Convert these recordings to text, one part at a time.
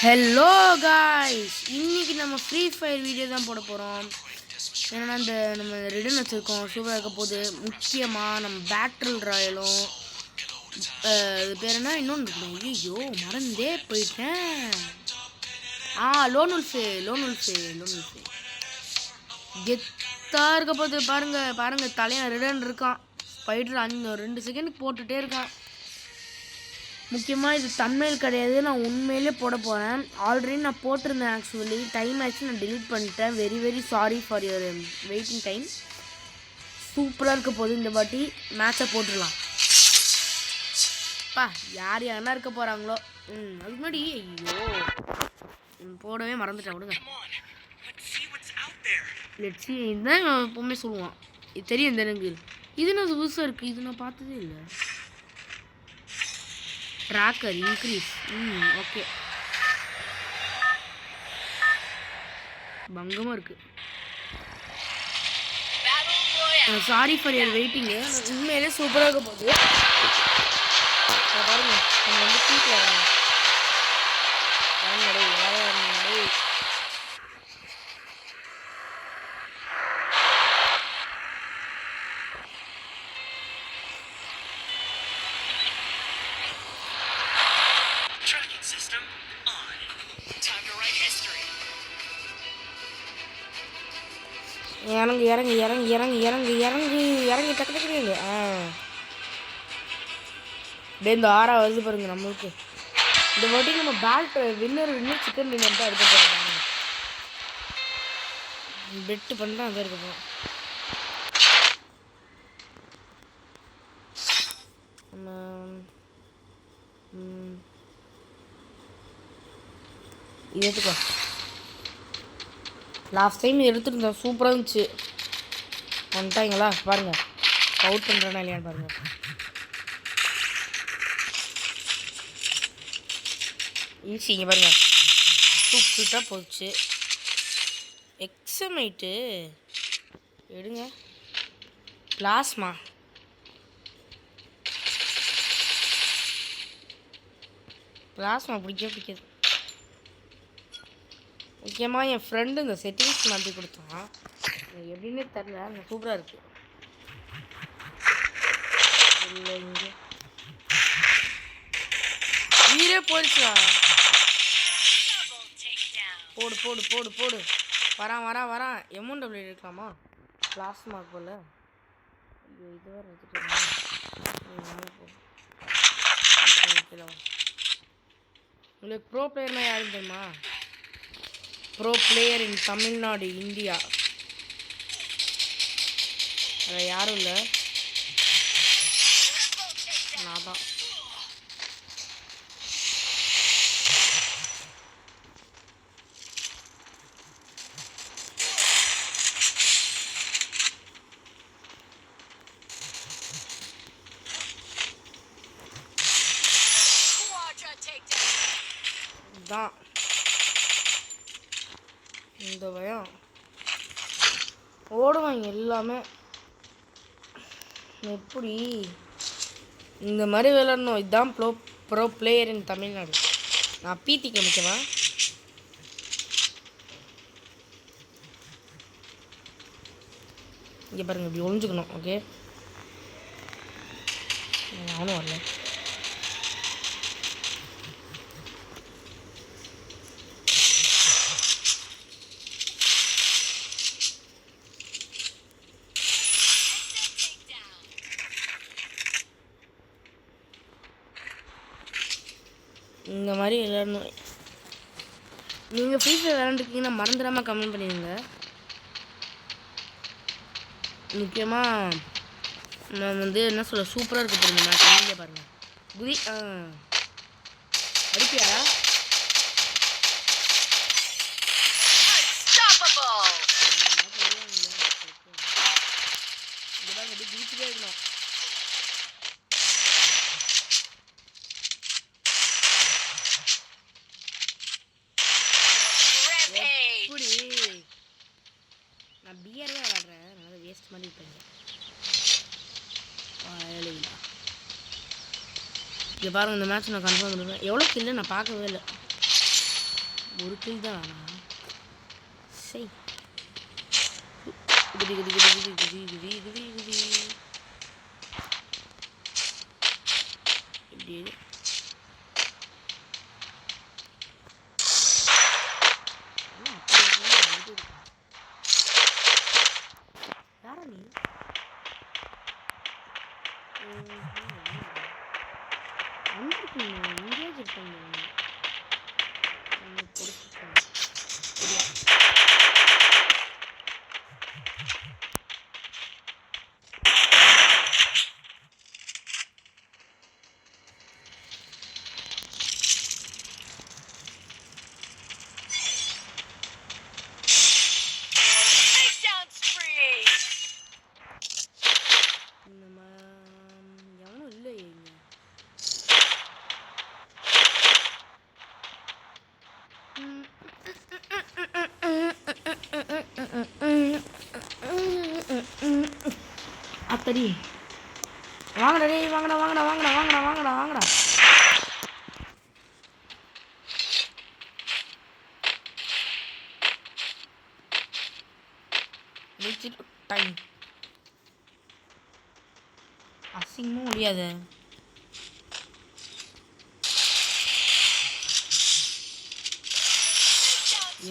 Hello guys, இன்னைக்கு நம்ம free fire video தான் போட போகிறோம். ஏன்னா நம்ம ரிடன் வச்சுருக்கோம், சூப்பராக இருக்க போது. முக்கியமாக நம்ம பேட்டில் ராயலும் அது பேர் என்ன இன்னொன்று இருக்கணும். ஐயோ மறந்தே போயிட்டேன். லோன் உல்ஃபே கெத்தாக இருக்க போது. பாருங்கள் தலையன் ரிடன் இருக்கான். ஸ்பைடர் 2 செகண்டுக்கு போட்டுகிட்டே இருக்கான். முக்கியமாக இது தம்ப்நெயில் கிடையாது, நான் உண்மையிலே போட போகிறேன். ஆல்ரெடி நான் போட்டிருந்தேன். ஆக்சுவலி டைம் ஆச்சு, நான் டெலீட் பண்ணிட்டேன். Very sorry for your waiting time. சூப்பராக இருக்க போது. இந்த வாட்டி மேட்சை போட்டுடலாம். யாரெல்லாம் இருக்க போகிறாங்களோ. அதுக்கு முன்னாடி ஐயோ போடவே மறந்துட்டேன். விடுங்க. லெட்ஸி தான் எப்பவுமே சொல்லுவான். இது தெரியும் எனக்கு. இது நான் புதுசாக இருக்குது, இது நான் பார்த்ததே இல்லை. Tracker increase. ஓகே, பங்கமாக இருக்குது. Sorry for your waiting. உண்மையிலே சூப்பராக இருக்க போகுது. பாருங்க, நம்ம வந்து பீக்கில் வராங்க. இறங்கி டக்கு டக்குங்க. இந்த 6 வருது பாருங்க நம்மளுக்கு. இந்த வாட்டி நம்ம பேட் வின்னர் சிக்கன் டின்னர் தான் எடுக்க போகிறோம். பெட்டு பண்ணி அங்கே இருக்க போகிறோம். இது எடுத்துக்கோ. லாஸ்ட் டைம் எடுத்துருந்தோம், சூப்பராக இருந்துச்சு. வந்துட்டாங்களா பாருங்கள், அவுட் பண்ணுறேன்னா இல்லையான்னு பாருங்கள். ஈஸி. இங்கே பாருங்கள், சூப்பராக போச்சு. எக்ஸமைட்டு எடுங்க. பிளாஸ்மா பிடிக்காது. முக்கியமாக என் ஃப்ரெண்டு இந்த செட்டிங்ஸ் மாற்றி கொடுத்தான். எப்படின்னே தெரில, அந்த சூப்பராக இருக்குது. இல்லை இங்கே உயிரே போயிடுச்சா. போடு போடு போடு போடு. வரான். M1W இருக்கலாமா? பிளாஸ்மாக் போல். ஐயோ இது வேறு வச்சுட்டு உங்களுக்கு ப்ரோ பிளேயர்னா யாரும் தெரியுமா? ப்ரோ பிளேயர் இன் தமிழ்நாடு, இந்தியா. அது யாரும் இல்லை, நான் தான். தான் இந்த பயம் ஓடுவாங்க எல்லாமே. எப்படி இந்த மாதிரி விளையாடணும்? இதுதான் ப்ரோ பிளேயர் இன் தமிழ்நாடு. நான் பீத்திக்க முக்கியமா. இங்கே பாருங்க, இப்படி ஒழிஞ்சுக்கணும். ஓகே, நானும் வரல. இந்த மாதிரி விளையாடணும். நீங்கள் ஃப்ரீ ஃபயர் விளையாண்டுருக்கீங்கன்னா மறந்துடாமல் கமெண்ட் பண்ணிடுங்க. முக்கியமாக நான் வந்து என்ன சொல்ல, சூப்பராக இருக்க போகிறேன் மேட்ச். நீங்கள் பாருங்கள். குதி அடிப்பியாரா? குதிச்சுட்டே இருக்கணும். நான் பிஆர் தான் விளாட்றேன், அதனால் வேஸ்ட் மாதிரி இருப்பேன். இங்கே பாருங்கள், இந்த மேட்ச் நான் கன்ஃபார்ம் பண்ணுவேன். எவ்வளோ கில்லு நான் பார்க்கவே இல்லை. ஒரு கில் தான். சரி குதி குதி குதி குதி குதி குதி குதி குதி இப்படி யாரா நீ? எங்கேயாச்சும் இருப்பாங்க. எவனும் இல்லையே இங்க. அத்தடி வாங்கடா டேய், வாங்கடா வாங்கடா வாங்கடா வாங்கடா வாங்கடா வாங்கடா. டைம் அசிங்கமும் முடியாது.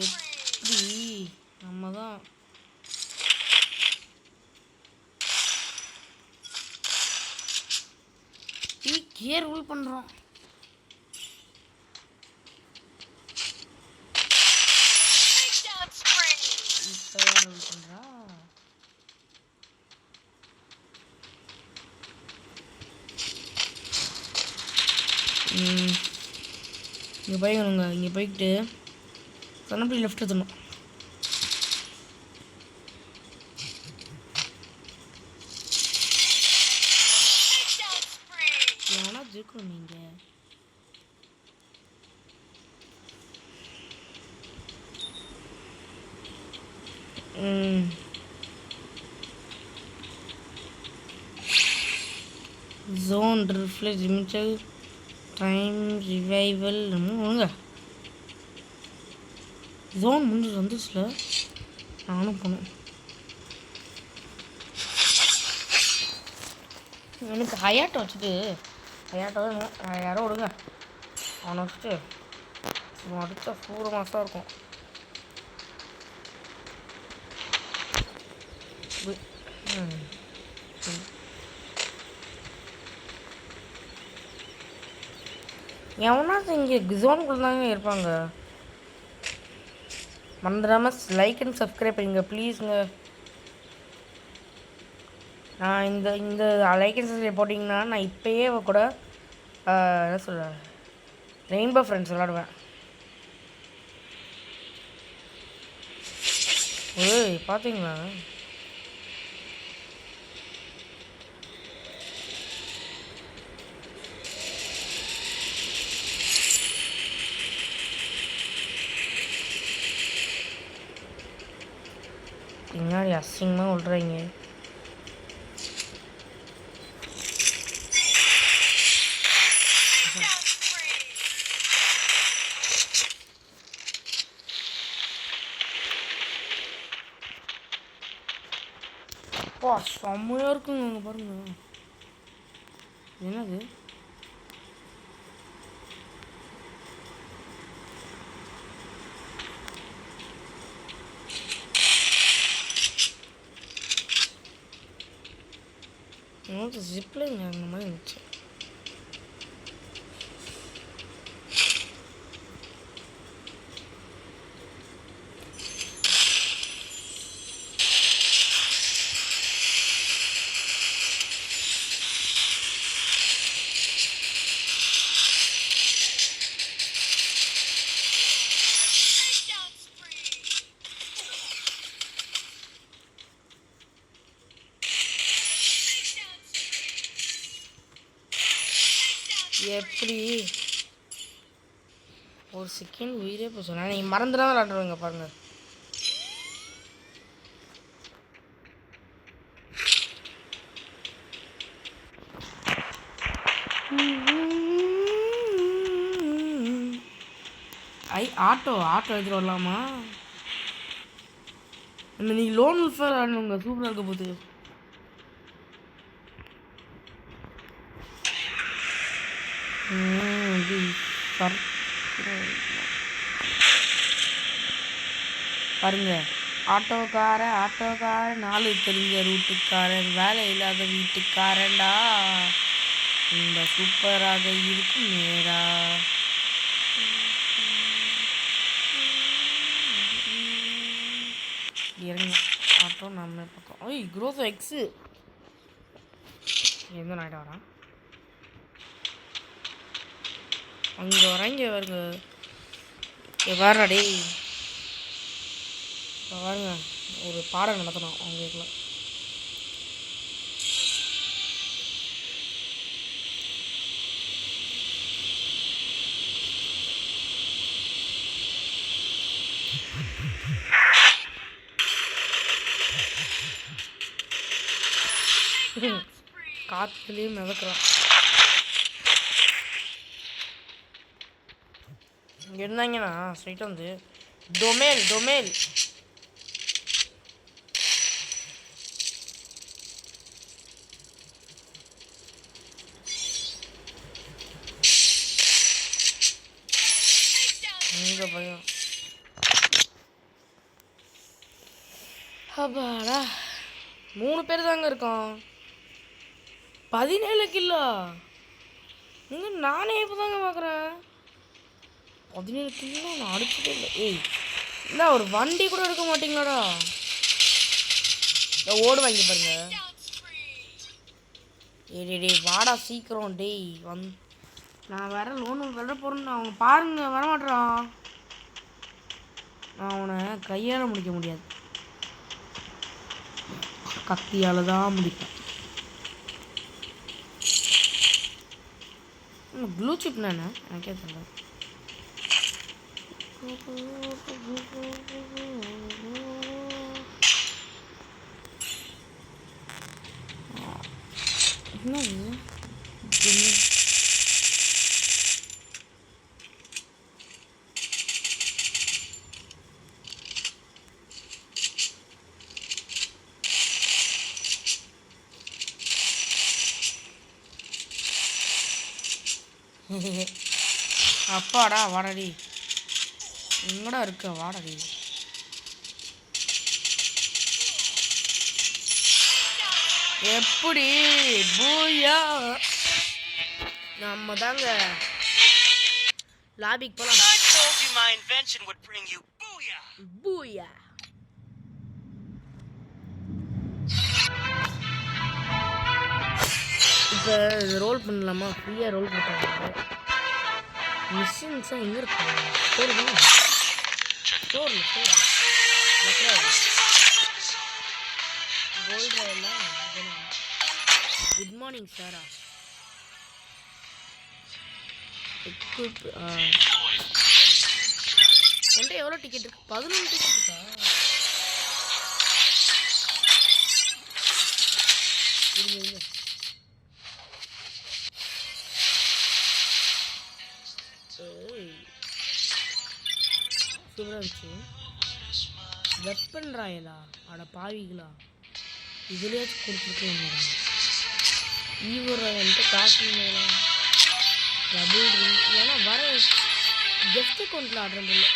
எப்படி நம்ம தான் கேர் ரூல் பண்ணுறோம். இப்போ யார் ரூல் பண்ணுறா? இங்கே போய்க்கணுங்க. இங்கே போய்கிட்டு சொன்னப்படி லெஃப்ட் எடுத்துணும். எவனா இருக்கணும் நீங்கள். Zone reflect limited time revival ஒழுங்க. ஜோன் முடிஞ்சு வந்துச்சுல, நானும் போனேன். எனக்கு ஹயாட்டை வச்சுட்டு ஹயாட்டை யாரோ விடுங்க. அவனை வச்சுட்டு அடுத்த சூற மாதம் இருக்கும். எவனா இங்கே ஜோனுக்குள்ள தாங்க இருப்பாங்க. மறந்துடாமல் லைக் அண்ட் சப்ஸ்கிரைப் பண்ணுங்க ப்ளீஸுங்க. நான் இந்த லைக் அண்ட் சப்ஸ்கிரைப் போட்டிங்கன்னா நான் இப்போயே கூட என்ன சொல்ல ரெயின்போ ஃப்ரெண்ட்ஸ் விளாடுவேன். ஓய் பார்த்தீங்களா? பின்னாடி அசிங்கமாக விட்றீங்க. அப்பா செம்மையாக இருக்குங்க. அங்கே பாருங்க. என்னது எனக்கு ஜிப்லைன் அந்த மாதிரி இருந்துச்சு. எப்படி ஒரு செகண்ட் உயிரே போய் சொன்னா நீங்கள் மறந்துடாம விளாண்டுருவீங்க பாருங்கள். ஆட்டோ எடுத்துகிட்டு வரலாமா? நீங்கள் லோன் உல்ஃபர் ஆடணுங்க, சூப்பராக இருக்க போகுது. பாருங்க, ஆட்டோக்கார 4 தெரிஞ்ச ரூட்டுக்காரன், வேலை இல்லாத வீட்டுக்காரன்டா, இந்த சூப்பராக இருக்கும் நேரா. இறங்க ஆட்டோ நம்ம பக்கம். ஐய் க்ரோஸோ எக்ஸு எந்த நாய்ட்டு வரான்? அங்கே வராங்க வருங்க. வேறா டேய், இப்போ பாருங்க, ஒரு பாடம் நடத்தணும் அவங்களுக்குலாம். காத்துலேயும் மிதக்குறான். இங்கே இருந்தாங்கன்னா ஸ்ட்ரைட்டாக வந்து டொமேல் இங்கே பையன். அப்பாடா, 3 பேர் தாங்க இருக்கோம். 17 கிலோ. நீங்கள் நானே இப்போ தாங்க பார்க்குறேன். 17 கிலோ நான் அடிச்சதே இல்லை. ஏய் இல்லை, ஒரு வண்டி கூட எடுக்க மாட்டீங்களாடா? ஓடு வாங்கி பாருங்க. டேய் வாடா சீக்கிரம் டேய் நான் வேற லோன் விட போகிறேன்னு அவங்க பாருங்க, வரமாட்டான். நான் அவனை கையால் முடிக்க முடியாது, கத்தியால் தான் முடிப்பேன். ப்ளூ சிப் நானே எனக்கே தெரியல. என்ன அப்பாடா, வாடடி, எங்கடா இருக்க, வாடடி. எப்படி பூயா, நம்ம தாங்க லாபிக்கு போலாம். பூயா இப்போ ரோல் பண்ணலாமா? ஃப்ரீயாக ரோல் பண்ணுறாங்க. மிஷின்ஸாக எங்கே இருக்கு? ஸ்டோரில் கோல்டு எல்லாம். குட் மார்னிங் சாரா. என்கிட்ட எவ்வளோ டிக்கெட் இருக்கு? 11 டிக்கெட் இருக்கா? இருங்க சூப்பராக இருந்துச்சு. வெப்பன் ராயலா? அட பாவிகளா, இதுலேயாச்சும் கொடுத்துருக்கேன். ஈவர் ராயல்ட்டு காசு மேலாம் டபுள் ரிங். ஏன்னா வர கெஸ்ட் அக்கௌண்ட்டில் ஆடுறது இல்லை.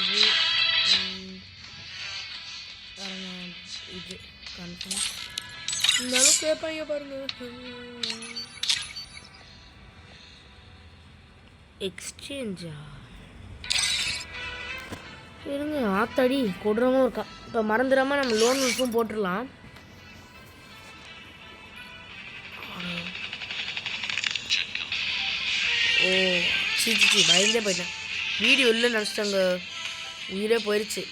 இது இது கன்ஃபார்ம் இந்த அளவுக்கு கேட்பாங்க பாருங்க. எக்ஸ்சேஞ்சா? இருங்க, ஆத்தாடி கொடுறவும் இருக்கா. இப்போ மறந்துடாமல் நம்ம லோன் உல்ஃபும் போட்டுடலாம். ஓ சி பயந்தே போயிட்டேன். வீடியோ இல்லை நினச்சிட்டாங்க, உயிரே போயிடுச்சு.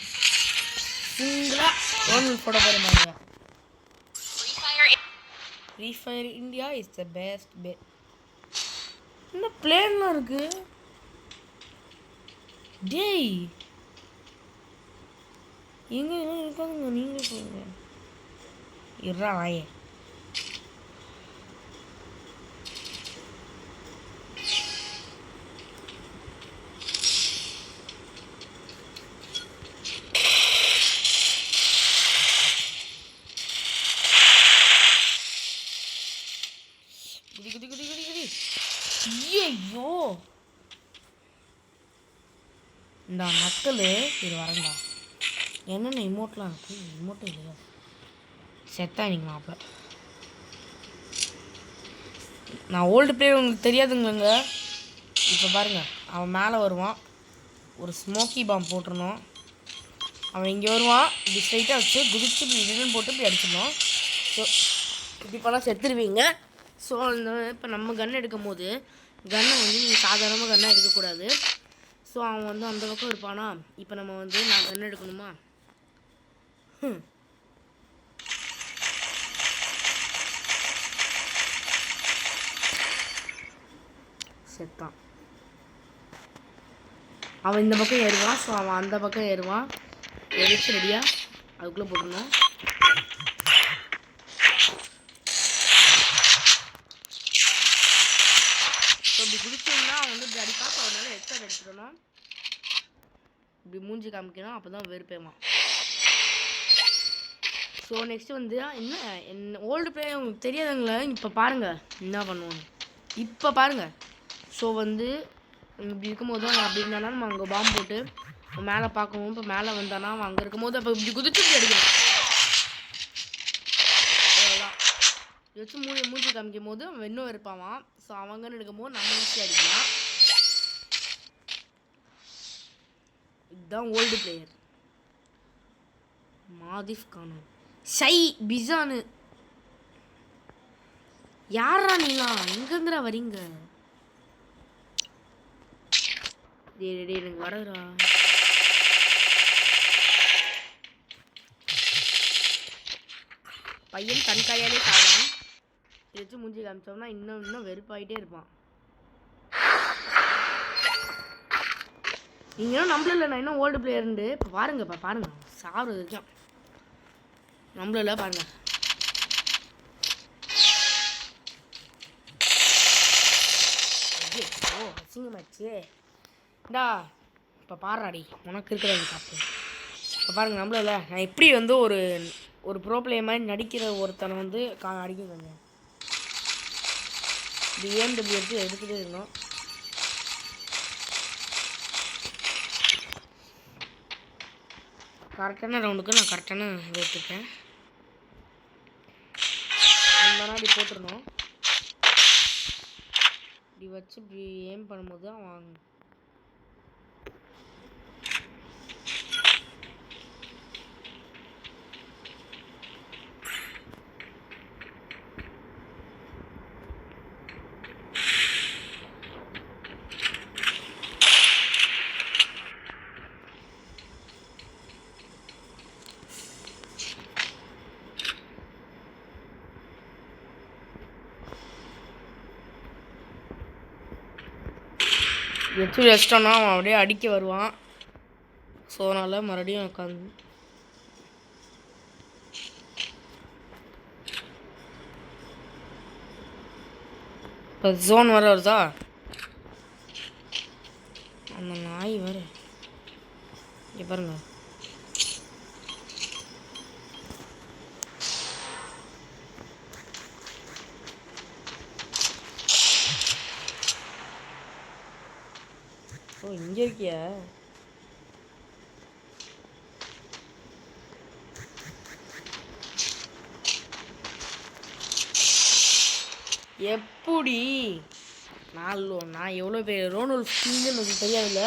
சிங்கிளாக லோன் உல்ஃப் போட போகிற மாதிரி. Free fire India is the best bet. என்ன பிளேன்லாம் இருக்கு டேய், எங்க எல்லாம் இருக்காதுங்க, நீங்களே சொல்லுங்க. இருறா வாயே. இந்த நக்கல் இது வரண்டா. என்னென்ன இமோட்லாம் இருக்குது? இமோட்டும் இல்லையா? செத்தா நீங்கள் மாப்பிள்ள. நான் ஓல்டு பிளேயர் உங்களுக்கு தெரியாதுங்களங்க. இப்போ பாருங்கள், அவன் மேலே வருவான். ஒரு ஸ்மோக்கி பாம் போட்டுருணும். அவன் இங்கே வருவான். இப்படி ஸ்ட்ரைட்டாக வச்சு குதிச்சு இப்படி ரிட்டன் போட்டு இப்படி அடிச்சிடணும். ஸோ இப்படி பண்ணால் செத்துருவீங்க. ஸோ அந்த இப்போ நம்ம கன் எடுக்கும் போது கன்னை வந்து நீங்கள் சாதாரணமாக கன்னாக எடுக்கக்கூடாது. ஸோ அவன் வந்து அந்த பக்கம் இருப்பானா. இப்போ நம்ம வந்து நான் கன் எடுக்கணுமா? செத்தான். அவன் இந்த பக்கம் ஏறுவான். ஸோ அவன் அந்த பக்கம் ஏறுவான். எரிச்சு ரெடியா அதுக்குள்ளே போட்டுருந்தோம். ஸோ இப்படி குதிச்சிங்கன்னா அவன் வந்து இப்படி அடிப்பான். ஸோ அதனால ஹெட்ஷாட் எடுத்துடணும். இப்படி மூஞ்சி காமிக்கணும். அப்போ தான் வெறுப்பேவான். ஸோ நெக்ஸ்ட்டு வந்து என்ன ஓல்டு பிளேயர் உங்களுக்கு தெரியாதுங்களே. இப்போ பாருங்கள் என்ன பண்ணுவோம். இப்போ பாருங்கள். ஸோ வந்து இப்படி இருக்கும்போது அவன் அப்படி இருந்தானா நம்ம அங்கே பாம்பு போட்டு மேலே பார்க்கவும். இப்போ மேலே வந்தானா அவன் அங்கே இருக்கும்போது அப்போ இப்படி குதிச்சு இப்படி அடிக்கணும். அவ்வளோதான். வச்சு மூஞ்சி காமிக்கும் போது அவன் இன்னும் இருப்பான். ஸோ அவங்கன்னு எடுக்கும்போது நம்ம ஈஸியாக அடிக்கலாம். இதுதான் ஓல்டு பிளேயர். மாதிஃப் கானும் ஷை பிசானு. யாரா நீலாம்? எங்கேருந்துடா வரீங்க? டே எனக்கு வரதுடா. பையன் தன் கையாலே சாவான். வச்சு மூஞ்சி காமிச்சோம்னா இன்னும் வெறுப்பாயிட்டே இருப்பான். நீங்களும் நம்மள நான் இன்னும் ஓல்டு பிளேயர்ண்டு. இப்போ பாருங்கப்பா பாருங்க சாப்பிட்றது இருக்கான். நம்மள பாருங்க. ஓ அசிங்கமாச்சு டா. இப்போ பாடுறாடி உனக்கு இருக்கிறது காப்பு. இப்போ பாருங்கள் நம்மள நான் எப்படி வந்து ஒரு ப்ரோ பிளேயர் மாதிரி நடிக்கிற ஒருத்தனை வந்து அடிக்கணுங்க. பிஎம்டபிள்யூ எடுத்துகிட்டே இருக்கணும். கரெக்டான ரவுண்டுக்கு நான் கரெக்டான இது எடுத்துருக்கேன். அந்த நாடி போட்டுருந்தோம். இப்படி வச்சு இப்படி ஏம் பண்ணும்போது அவன் வச்சு வச்சிட்டோன்னா அவன் அப்படியே அடிக்க வருவான். ஸோ அதனால் மறுபடியும் உட்காந்து இப்போ ஜோன் வர வருதா. அந்த நாய் வர இங்கே பாருங்க. ஓ இங்கே இருக்கியா? எப்படி நான் எவ்வளோ பேர் ரோனல் ஸ்கின்னு எனக்கு தெரியாதுல்ல.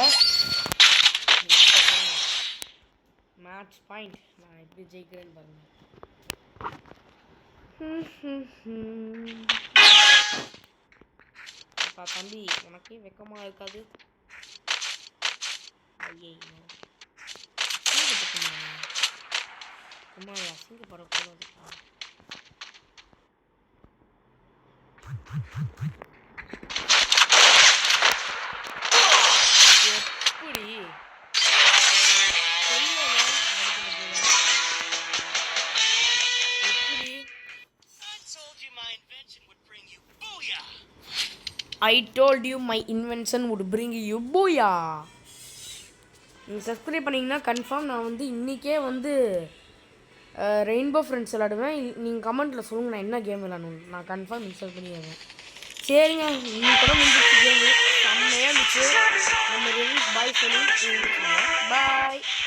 மேட்ச் பாயிண்ட் நான் எப்படி ஜெயிக்கிறேன்னு பாருங்க. தம்பி உனக்கே வெக்கமாக இருக்காது? ஐயே சும்மா அசிங்கப்படக்கூடாதுப்பா. எப்படி I told you my invention would bring you booyah. நீங்கள் சப்ஸ்கிரைப் பண்ணிங்கன்னா கன்ஃபார்ம் நான் வந்து இன்றைக்கே வந்து ரெயின்போ ஃப்ரெண்ட்ஸ் விளாடுவேன். நீங்கள் கமெண்ட்டில் சொல்லுங்கள் நான் என்ன கேம் விளாடணும். நான் கன்ஃபார்ம் இன்ஸ்டால் பண்ணிடுவேன். சரிங்க இன்னைக்கு கூட முடிஞ்சிச்சு கேம்.